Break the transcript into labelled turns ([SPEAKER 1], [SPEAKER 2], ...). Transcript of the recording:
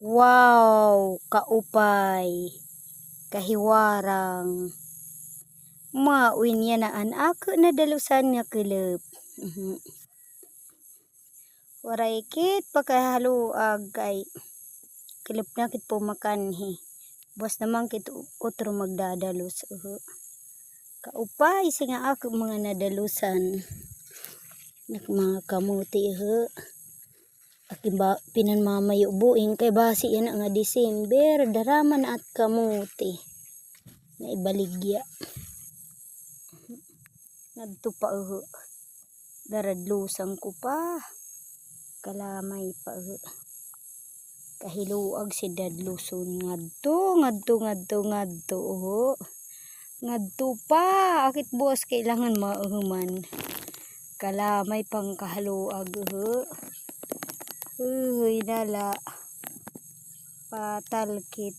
[SPEAKER 1] Wow, kaupay, kahiwarang, mauin yan naan ako na dalusan nga kelep. Waray kit pakahaluag kay kelep na kit pumakanhi. Bas naman kit utro magdadalos. Kaupay singa ako mga nadalusan. Mga kamuti aking pinanmamayo buing kay basi yan nga December daraman at kamuti na ibaligya nagto pa daradlusang ko pa kalamay pa kahiluag si dadluson ngadto ngadto pa akit buwas kailangan mauhuman kalamay pang kahaluag nala patalkit